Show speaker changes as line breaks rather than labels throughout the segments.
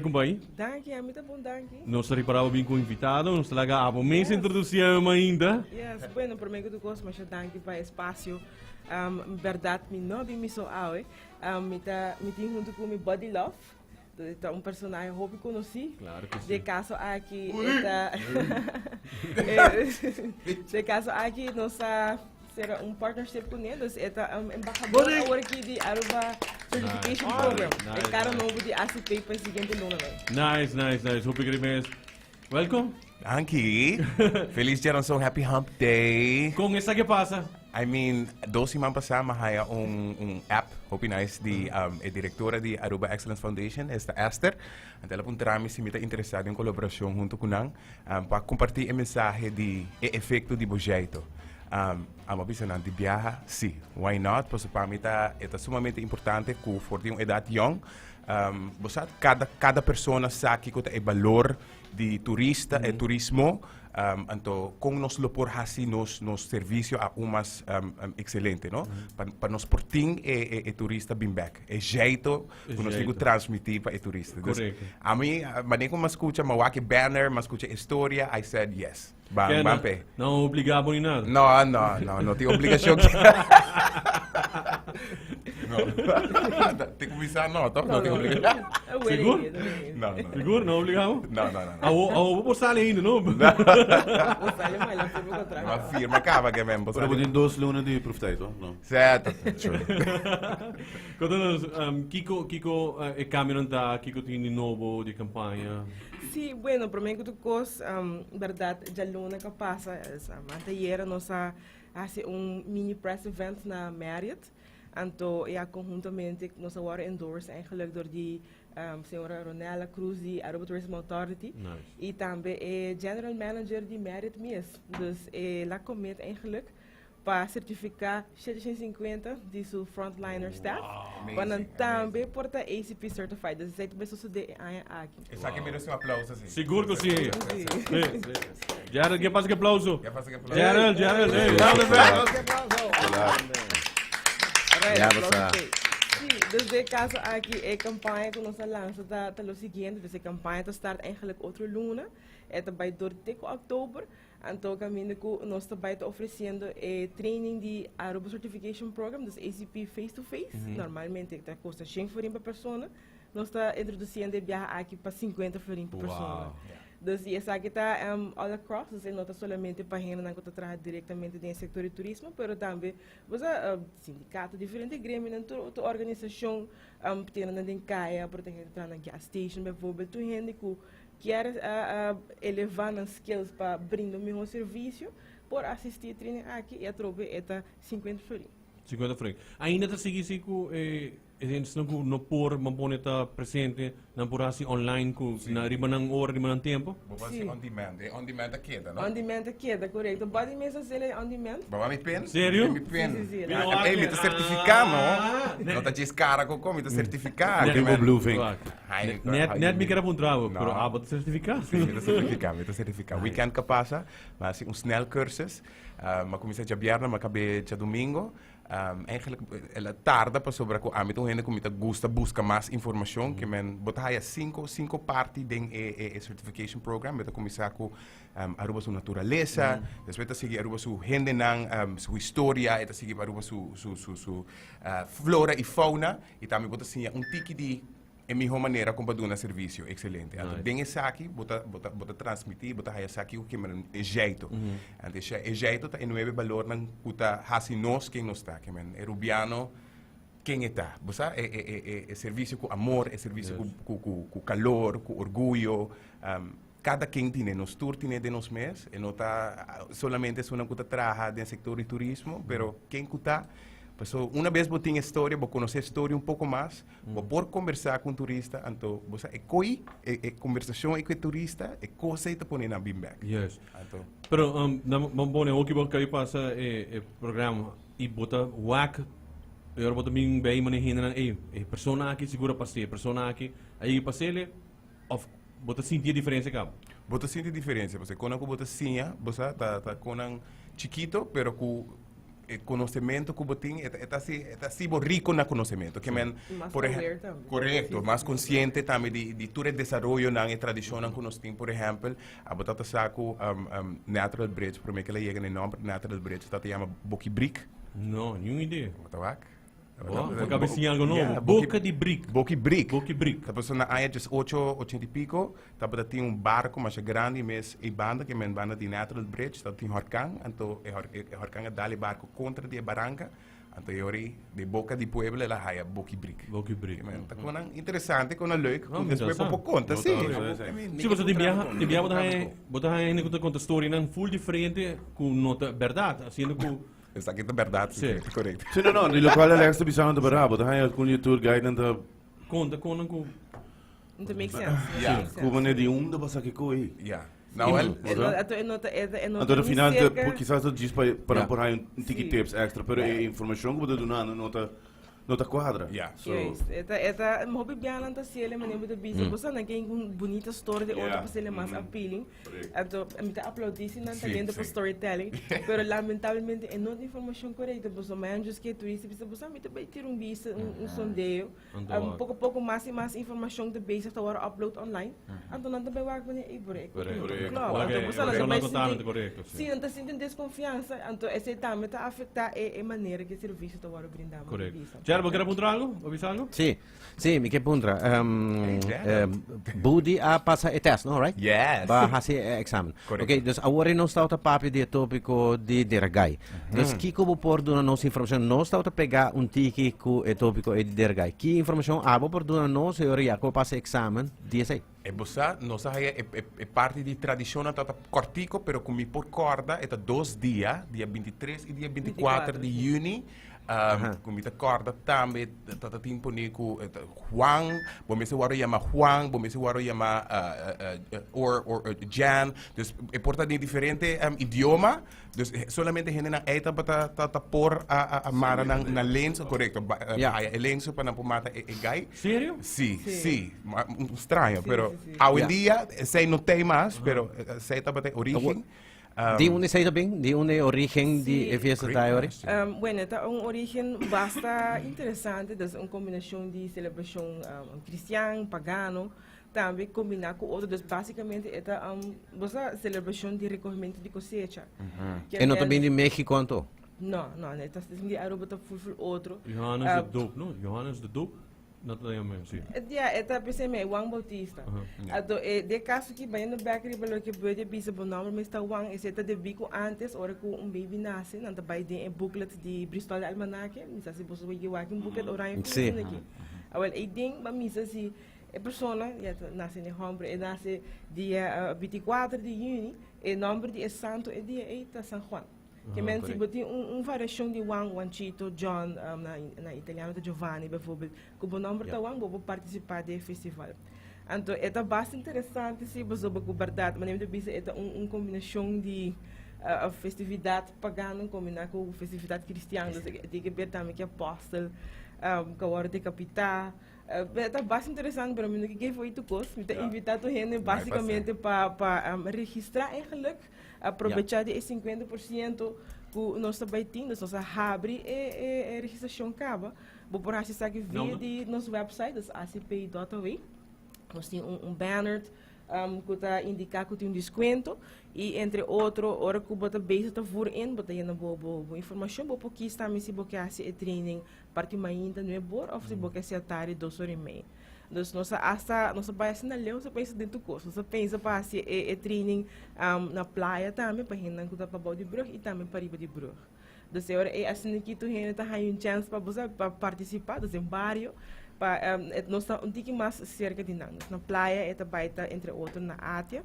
Kumbay?
Danke, a mim tá bom, danke.
Nós estamos para vir com invitado, nós estamos lá a mês introduzir ainda.
Yes, bueno, por mim que tu gosta, mas eu danke para espaço. Verdade, me não bem me sou aue. Me tem junto com meu Body Love. Então, personagem hobby conheci.
Claro que sim.
De caso aqui, de caso aqui, nossa será partnership com eles. É embaixador agora aqui de Aruba Certification Program. É cara novo de ACP para o seguinte ano.
Nice. Hope you guys. Welcome.
Anki, feliz dia ng Happy Hump Day.
Com essa que passa?
I mean, 2 semanas passada, mahaya app, hope nice, di diretora de Aruba Excellence Foundation, esta Esther. Ang ela pun trami si mita interesado em colaboração junto com nang para compartilhar a mensagem de efeito de projeto. Mabisa de viaja, sim, why not? Pois para mim é sumamente importante que for de uma idade young, cada pessoa sabe que é valor de turista e turismo. Então, com nós lopor hasi nos serviço a umas excelente, não? Para nós porting e turista bem back. É jeito que nós ligo transmitir para o turista.
Correto.
A mim, maneira como escuta, mawaki banner, mas escuta história, I said yes. Bam, pe.
Não obrigado nem nada.
Não tem obrigação. Tem que começar, não tem obrigação.
Seguro?
Não.
Seguro? Não obrigado?
Não.
Vou postar ainda, não?
Uma firma acaba que mesmo.
Pero din 2 luna de profeito, não?
Certo.
Quando Kiko é caminhando da Kiko tem de novo de campanha.
Sim, bueno, para mim que tu gosta, verdade, já luna que passa, essa manteira nossa hace mini press event na Marriott. Então, conjuntamente nós agora endorse eigenlijk door die senhora Ronella Cruz de Aruba Tourism Authority.
Nice.
E também é General Manager de Marriott mesmo. Dus ela comete eigenlijk para certificar 750 de seu frontliner staff. Para também portar ACP Certified. Dus zij best wel de aqui.
Isso aqui merece aplauso, assim.
Seguro que sim. Gerald, que passa que aplauso?
Gerald,
Gerald,
Dus caso aqui é campanha que nós lançamos tá o seguinte, dus a campanha está start eigenlijk outra luna, é também door de outubro, então caminho que nós também está oferecendo training de Aruba Certification Program, dus ACP face to face, normalmente está custa 100 florin per pessoa, nós está introduzindo viajar aqui para 50 florin per pessoa. Dus essa aqui está all across, dus não está somente para gente que está trabalhando diretamente no setor de turismo, mas também você sindicato, diferentes grêmios, toda organização tem na caia, para gente entrar na gas station, por tu gente que quer elevar as skills para brindar o mesmo serviço, por assistir a training aqui e a trobe é 50 florin.
50 francs. Ainda está seguindo com não por mamponeta presente na por assim online com na riba ng hora riba ng tempo.
Bobasi on demand a queda, não?
On demand queda, correto. Body mesmo ele on demand.
Baba mi pen?
Sério?
Mi pen.
Sim.
Ei, me tá certificado, não? Não tá descara com me tá certificado.
Tem blue thing.
Net me quer apontar, pero aba tá certificado.
Sim, me tá certificado. Weekend que passa, mas snel cursus. Maar começa a viernes, maar acabei de domingo. Eigenlijk ela tarda para sobre o âmbito onde comita gusta busca mais informação que men botar cinco partes do certification program beta começar com Aruba sua natureza depois seguir Aruba sua gente nang sua história eta seguir Aruba sua flora e fauna e também bota assim tiki de é a melhor maneira como dar um serviço excelente. Então, bem esse aqui, bota transmitir, bota esse aqui o que é jeito. Então, é jeito tá enorme valor não puta hasi nós quem nós está, que é rubiano quem está. Você é serviço com amor, é serviço com calor, com orgulho. Cada quem tem nos tour tem de nos mês, e não tá solamente se uma puta trabalha no setor de turismo, pero quem está Então, uma vez você tem história, você conhece a história pouco mais, você pode conversar com o turista, então você conversação com o turista, é coisa que você põe na beanbag.
Yes. Pero, vamos pôr, o que você passa o programa e bota whack, eu vou também bem manejar, persona aqui segura passeio, persona aqui, aí passeio, of bota sentir a diferença, cara?
Bota sentir a diferença, você quando você senha, você tá com chiquito, pero com conhecimento que você tem, é assim rico na conhecimento. Que men,
Más
por
aware
ejemplo,
também.
correto,
Sim,
mais
sim,
consciente também de todo o desenvolvimento na tradição que nós temos, por exemplo, a batata saco natural bread, para mim que ela chega no nome natural bread, está se chama boki brick,
Não, nenhuma ideia.
batawak.
Vou cabecinha algo novo. Boca de brick.
Boki brick.
Boca de brick.
A pessoa na área de 80 e pico, tá tem um barco mais grande, mas e banda que men banda de natural bridge, tá tem horcang, então horcang dali barco contra de barranca, então yori de boca de pueblo ela haia boki brick.
Boca de brick.
Men, tá com interessante, com leuk,
Ah,
com depois
interessante.
por conta, sim.
Sim, você devia botar aí conta história não full diferente com nota verdade, assim com
Essa aqui é verdade,
Sim.
correto.
Sim, não, die lokale lekste bisaan de berabo. Dan ga je con je tour guide en de
conta com
Não make sense.
Yeah.
Make sense.
komen die de basa que coi.
Yeah. Nou, el,
Então no final quizás dat diz para por aí tiki
Sim.
tips extra, pero a informação que você dá nota quadra.
yeah.
So,
Juist. Eta mo bibigyan ta sila man yung bisa. Basta naging bonita story de outra pa sila mas appealing. Ato amita uploadisi ng talento para storytelling. Pero lamentavelmente é não informação correta. Basta may anjos que turista bisa basta amita ba tirong bisa sondeio. Pouco mais e mais informação de base ta wara upload online. Anto nanta ba wag man e bore. Claro. Anto basta nanta ba
totalmente correto.
sim, nanta sinto desconfiança. Anto esse também ta afeta a maneira que o serviço ta wara brindar.
Gerard, vou querer apontar algo? Avisar algo?
Sì, mi che puntra. Budi a passa e test, no, right?
Yes.
Ba hasi examen.
Correct.
Okay, dus awari no stauta papi di tópico di deragay. Dus kiko bo por duna nos informação no stauta pegar un tiki ku e tópico e di deragay. Ki informação abo por duna no se ori ako passa examen di sei.
E bossa, nossa é parte de tradição tata cortico, pero comi por corda, é 2 dias, dia 23 e dia 24 de junho. Comita corda também, tata tempo nico Juan, bom se waro yama Juan, bom se waro yama or Jan, dus é porta de diferente idioma, dus solamente gente na eta tata por a mara na lens, correto, a lens para na pomata é gai.
Sério?
Sí, estranho, pero hoje em dia sei não tem mais, pero sei também origem.
Di une sei bem, di une origem di
Sim.
fiesta da ori.
Bueno, é um origem bastante interessante, é uma combinação de celebração cristã, pagano, também combinar com outro, basicamente é uma celebração de recolhimento de cosecha.
E não também di México anto.
Não, é de Aruba tá full outro.
Johannes de Doop, não? Johannes de Doop? Não te lembro, sim.
É PCM, Juan Bautista. Então, de caso que vai no bakery, pelo que pode bisa bom nome, mas está Juan, esse tá de bico antes, hora que baby nasce, não tá vai de booklet de Bristol Almanac, misa se você vai gerar um booklet orange full aqui. Awal, ding, ba misa se a pessoa, nasce em hombre, nasce dia 24 de junho, e nome de santo é dia 8 San Juan. Que men se botin variação de Juanchito, John, na italiano de Giovanni, bijvoorbeeld. Que o nome de Juan, vou participar do festival. Então, é bastante interessante se você vai guardar, mas nem é uma combinação de festividade pagana combinada com festividade cristã. Tem que ver também que apóstolo, que agora decapitar. É bastante interessante para mim, que foi o curso. Me invitado a gente basicamente para registrar eigenlijk. Aproveitar de 50% que nós também temos, nós abre a registração acaba. Vou por acessar que via de nosso website, acp.wa. Nós temos banner que está indicar que tem desconto e entre outro, hora que você base está for in, você tem boa informação, boa porque está me se você fazer training parte ainda não é bom ou se você se atar 2 horas e meia. Dus nossa base na leu, você pensa dentro do curso, você pensa para fazer training na praia também, para gente que está para baixo de brug e também para riba de brug. Dus é assim que tu gente está uma chance para você participar, dus em barrio, para nós está pouquinho mais cerca de nós. Na praia é também entre outros na Átia.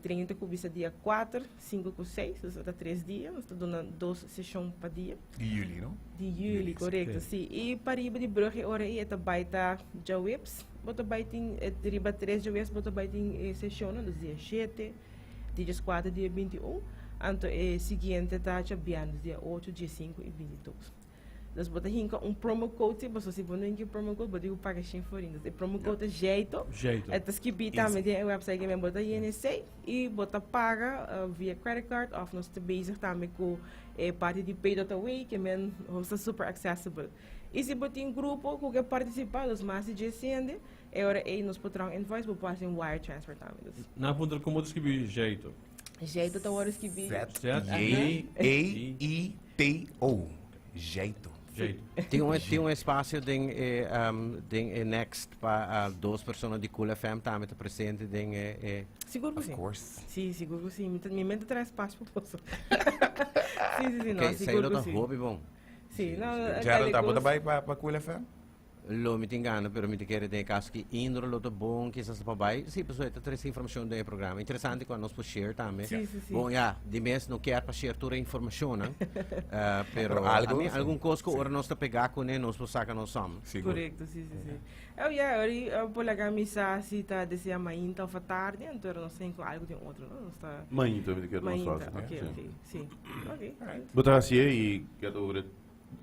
Treino que começa dia 4, 5 e 6, dus até 3 dias, nós estamos dando 2 sessões para dia.
De julho, não?
De julho, correto, sim. E para riba de brugge, ora aí, é baita já webs, bota baita riba 3 já webs, bota baita sessão, dos dias 7, dias 4, dia 21, então é seguinte, tá já bem, dia 8, dia 5 e 22. Dus bota hinka promo code, mas se você não promo code, bota paga 100 forinhos. E promo code é jeito. É tas que bita me tem website que me bota INC e bota paga via credit card of nós te bezig também com parte de pay.away que men hosta super accessible. E se bota em grupo com que participar, os mais de sende, hora aí nos patrão invoice, vou passar em wire transfer também.
Na ponta como escrevi jeito.
Jeito tá hora que vi.
J-A-E-I-T-O. Jeito.
Tem um espaço tem next para duas pessoas de Cool FM também presente tem
Seguro que sim.
Of course.
Sim, seguro que sim. Minha mente traz espaço para você. Sim, não,
okay,
seguro que sim.
hobby bom.
Sim, não.
Gerald, tá bota para Cool FM?
Lo me engano, pero me quer tem caso que indro lo to bom que essas para bai. Sim, pessoal, tá traz informação do programa. Interessante quando nós share também.
Sim.
Bom, de mês não quer para share toda a informação, né? Pero algum coisa que ora nós tá pegar com nós para sacar nós som.
Correto, sim. Eu por lá camisa se tá desse amanhã ou à tarde, então nós temos algo de outro, não está.
Amanhã também quero nós fazer.
Ok, sim. Ok.
Botar assim e get over it.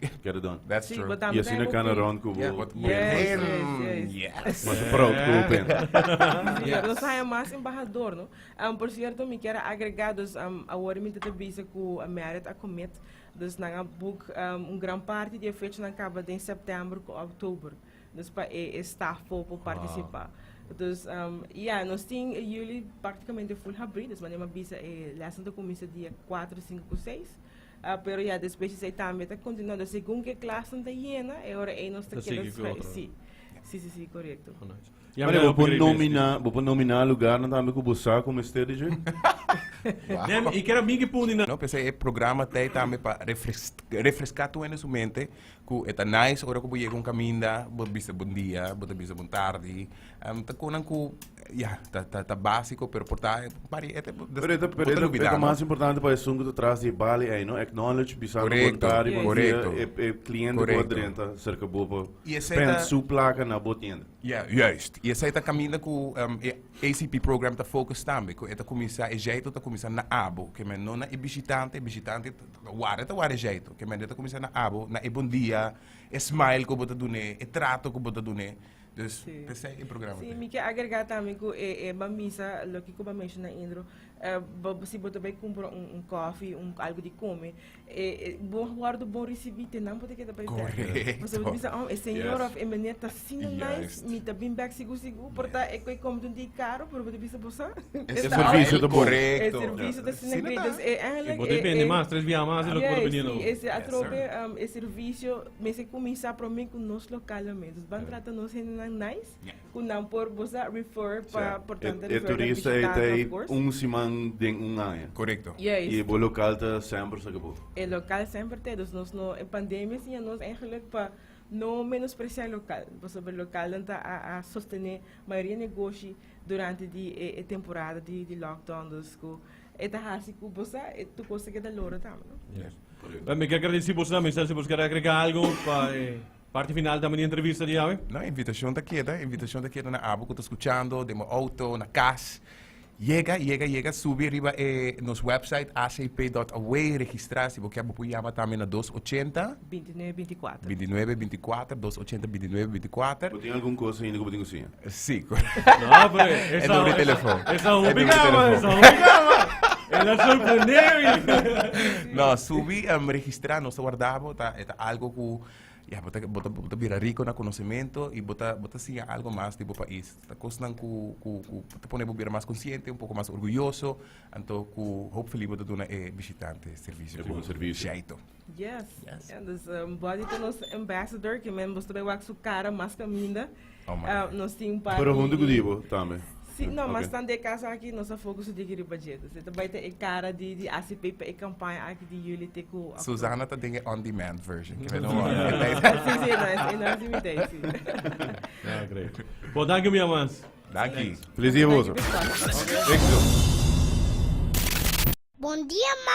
Get it done.
That's true.
E assim na cana round com
Yes.
Mas proud com o pen.
Nós saímos mais embaixador, não? Por certo, me quero agregados a hora me te visa com a merit a comet, dus na book grande parte de fecha na acaba de setembro com outubro, dus para staff para participar. Dus nós temos jullie praticamente full hybrid, dus wanneer visa lessen da comissão dia 4, 5, 6. Pero depois de também está continuando a segunda classe da hiena, é hora aí nós temos que sim, correto.
Vou nominar lugar na também com buscar como strategy.
E quero mim que pundi na.
Não, pensei programa tem também para refrescar tu em sua mente, que é nice, hora que você com caminha, você visa bom dia, você visa bom tarde, tá com tá básico, pero portar pari é
o mais importante para isso que traz de bali é não acknowledge bisa voluntário cliente pode entrar cerca bobo spend sua placa na botinha.
Juist. E essa é a caminha que o ACP program está focus também, que é a comissão é jeito tá comissão na abo, que men não é visitante ware jeito, que men é comissão na abo, na bom dia, é smile que bota dune, é trato que bota dune. Dus esse é o programa.
Sim, me quer agregar também que bamisa, lo que eu mencionei na intro, se você vai comprar coffee, algo de comer, bom guardo bom receber, não pode que para
correto.
Você vai dizer, é senhor of emeneta assim nice, me tá bem back seguro, porta é que como tu de caro, por você bisa bolsa.
É serviço do
correto.
É serviço da cinegrades, é
Pode depender mais, 3 dias mais, ele pode venir não.
Esse atrope, esse serviço, mas se começar para mim com nós localmente, van trata nós nice, com não por você refer para portanto
turista é semana de ano.
Correto.
E o local está sempre se acabou.
O local sempre tem, dus nós no pandemia sim nós eigenlijk para não menospreciar local, porque o local está a sostener a maioria negócio durante a temporada de lockdown, dus é tá assim que você tu consegue dar loro também.
Me quero agradecer você, mas se você quer agregar algo para parte final da minha entrevista de hoje?
Não, invitação da queda na abo que estou escutando, de meu auto, na casa. Llega, sube arriba nosso website acp.away, registrar-se, porque você chama também na 280 2924 280 2924.
Tem alguma coisa ainda que eu tenho?
Sim.
Não, mas
é número de telefone.
Essa ubicava. Ela surpreendeu.
Não, subi, registrar, nós guardamos, é algo que bota vira rico na conhecimento e bota assim algo mais tipo país. Tá costan te pone bira mais consciente, pouco mais orgulhoso, então hopefully bota dona visitante serviço. Jeito.
Yes. And this body to nos ambassador que men mostra o su cara mais caminda. Nós temos para.
Pero onde que digo também.
Sim, não, mas estando de casa aqui, nossa foco de que budget. Você vai ter cara de ACP para a campanha aqui de Yuli Teco.
Susana está tem on-demand version.
Sim, nós imitamos.
Great. Bom, danke minha mães.
Danke.
Feliz dia, moço.
Bom dia, Mar.